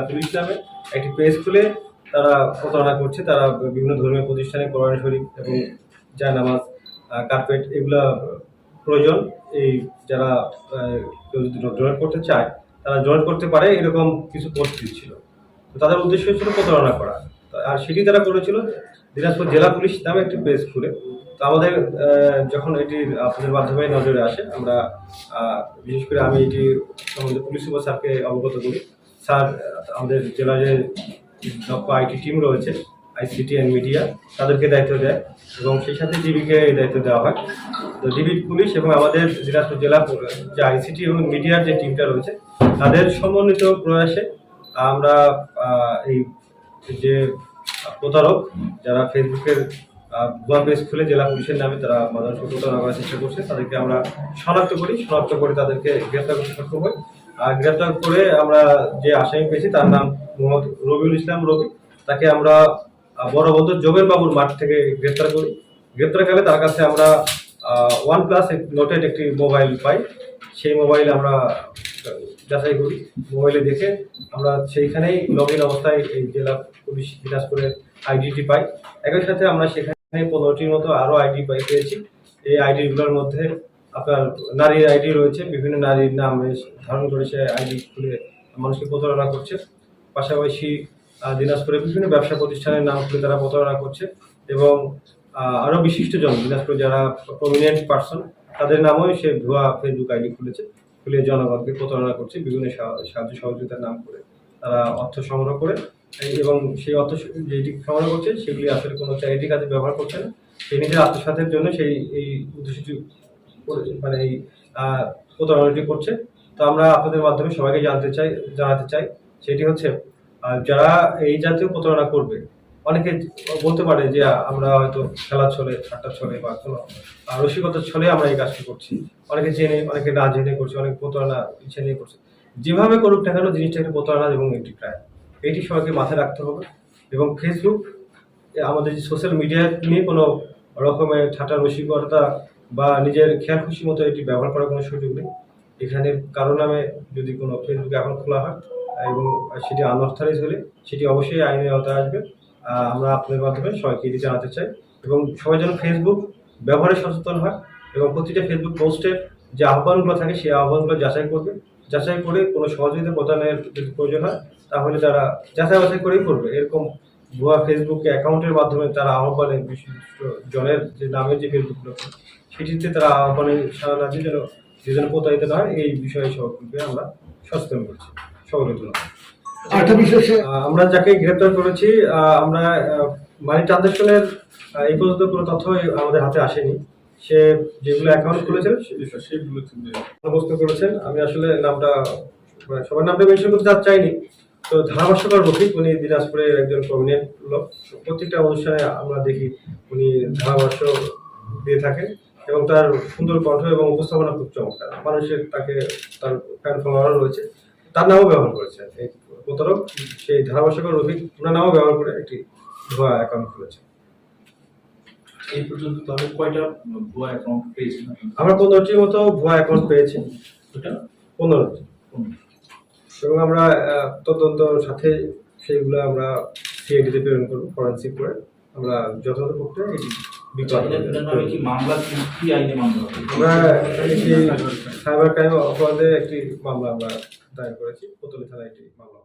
Police নামে একটি page খুলে তারা প্রতারণা করছে। তারা বিভিন্ন ধর্মীয় প্রতিষ্ঠানে কোরআন শরীফ এবং জায়নামাজ, কার্পেট এগুলা প্রয়োজন। এই যারা কেউ যদি ডোনেট করতে চায় তারা ডোনেট করতে পারে, এরকম কিছু পোস্ট দিচ্ছিল। তো তাদের উদ্দেশ্য ছিল প্রতারণা করা, আর সেটি তারা করেছিল দিনাজপুর জেলা পুলিশ নামে একটি পেজ খুলে। তো আমাদের যখন এটি আপনাদের মাধ্যমে নজরে আসে, আমরা বিশেষ করে আমি এটি সম্বন্ধে পুলিশ সুপার স্যারকে অবগত করি। স্যার আমাদের জেলার যে দক্ষ আইটি টিম রয়েছে, আইসিটি অ্যান্ড মিডিয়া, তাদেরকে দায়িত্ব দেয় এবং সেই সাথে ডিবিকে দায়িত্ব দেওয়া হয়। তো ডিবি পুলিশ এবং আমাদের দিনাজপুর জেলা যে আইসিটি এবং মিডিয়ার যে টিমটা রয়েছে, তাদের সমন্বিত প্রয়াসে আমরা এই যে প্রতারক যারা ফেসবুকের ভুয়া পেজ খুলে জেলা পুলিশের নামে তারা মানুষকে প্রতারণা করার চেষ্টা করছে, তাদেরকে আমরা শনাক্ত করে তাদেরকে গ্রেপ্তার করতে সক্ষম হই। আর গ্রেপ্তার করে আমরা যে আসামি পেয়েছি তার নাম মোহাম্মদ রবিউল ইসলাম রবি। তাকে আমরা বড়বদ্ধ যোগেন বাবুর মাঠ থেকে গ্রেপ্তার করি। গ্রেপ্তারকালে তার কাছে আমরা OnePlus নোটেড একটি মোবাইল পাই। সেই মোবাইল আমরা যাচাই করি, মোবাইলে দেখে আমরা সেইখানেই লগ ইন অবস্থায় এই জেলা পুলিশ দিনাজপুরের আইডিটি পাই। একই সাথে আমরা সেখানে 15টির মতো আরও আইডি পেয়েছি। এই আইডিগুলোর মধ্যে আপনার নারীর আইডি রয়েছে, বিভিন্ন নারীর নাম ধারণ করে সে আইডি খুলে মানুষকে প্রতারণা করছে। পাশাপাশি দিনাজপুরে বিভিন্ন ব্যবসা প্রতিষ্ঠানের নাম খুলে তারা প্রতারণা করছে এবং আরও বিশিষ্টজন দিনাজপুরে যারা প্রমিনেন্ট পার্সন তাদের নামেও সে ভুয়া ফেসবুক আইডি খুলে জনগণকে প্রতারণা করছে। বিভিন্ন সাহায্য সহযোগিতার নাম করে তারা অর্থ সংগ্রহ করে এবং সেই অর্থ যেটি সংগ্রহ করছে সেগুলি আসলে কোনো চ্যারিটি কাজে ব্যবহার করছে না, সেই নিজের আত্মসাতের জন্য এই উদ্দেশ্যটি মানে এই প্রতারণাটি করছে। তো আমরা আপনাদের মাধ্যমে সবাইকে জানাতে চাই সেটি হচ্ছে যারা এই জাতীয় প্রতারণা করবে, অনেকে বলতে পারে যে আমরা হয়তো খেলার ছলে, ঠাট্টার ছলে বা কোনো রসিকতার ছলে আমরা এই কাজটি করছি। অনেকে জেনে, অনেকে না জেনে করছে, অনেক প্রতারণা ইচ্ছে নিয়ে করছে। যেভাবে করুক না কেন জিনিসটা একটা প্রতারণা এবং একটি ক্রাইম, এটি সবাইকে মাথায় রাখতে হবে। এবং ফেসবুক আমাদের সোশ্যাল মিডিয়া নিয়ে কোনো রকমের ঠাট্টা রসিকতা বা নিজের খেয়াল খুশি মতো এটি ব্যবহার করার কোনো সুযোগ নেই। এখানে কারো নামে যদি কোনো ফেসবুক অ্যাকাউন্ট খোলা হয় এবং সেটি আনঅথরাইজ হলে সেটি অবশ্যই আইনের আওতায় আসবে। আমরা আপনাদের মাধ্যমে সবাইকে এটি জানাতে চাই এবং সবাই যেন ফেসবুক ব্যবহারে সচেতন হয় এবং প্রতিটা ফেসবুক পোস্টের যে আহ্বানগুলো থাকে সেই আহ্বানগুলো যাচাই করে কোনো সহযোগিতা প্রদানের যদি প্রয়োজন হয় তাহলে তারা যাচাই করেই করবে। এরকম ভুয়া ফেসবুক অ্যাকাউন্টের মাধ্যমে তারা আহ্বানে বিশিষ্ট জনের যে নামের যে ফেসবুকগুলো সেটিতে তারা আহ্বানে সারা না দিয়ে যেন প্রতারিত না হয়, এই বিষয়ে সকলকে আমরা সচেতন করছি। সকলকে ধন্যবাদ। আমরা যাকে গ্রেপ্তার করেছি আমরা মানি ট্রানজাকশনের এই পর্যন্ত কোনো তথ্য আমাদের হাতে আসেনি। সে যেগুলো অ্যাকাউন্ট খুলেছেন সেগুলো সাব্যস্ত করেছেন। আমি আসলে নামটা সবার নামটা মেনশন করতে চাইনি। তো ধারাভাষ্যকার রফিক, উনি দিনাজপুরের একজন প্রমিনেন্ট লোক। প্রত্যেকটা অনুষ্ঠানে আমরা দেখি উনি ধারাভাষ্য দিয়ে থাকেন এবং তার সুন্দর কণ্ঠ এবং উপস্থাপনা খুব চমৎকার। মানুষের তার ফ্যান ফলোয়ার রয়েছে, তার নামও ব্যবহার করেছেন এই প্রতারক। সেই ধারাভাষ্যকার রফিক ওনার নামও ব্যবহার করে একটি ভুয়া অ্যাকাউন্ট খুলেছে। এই পর্যন্ত তাহলে কয়টা ভুয়া অ্যাকাউন্ট পেয়েছেন? আমরা 15টির মতো ভুয়া অ্যাকাউন্ট পেয়েছি। 15টি এবং আমরা তদন্তর সাথে সেইগুলো আমরা সিআইডিতে প্রেরণ করবো ফরেন্সিক করে। আমরা যথাযথ প্রক্রিয়া এটি মামলা কি আইনে মামলা? আমরা সাইবার ক্রাইম অপরাধে একটি মামলা আমরা দায়ের করেছি, কোতোয়ালি থানায় একটি মামলা।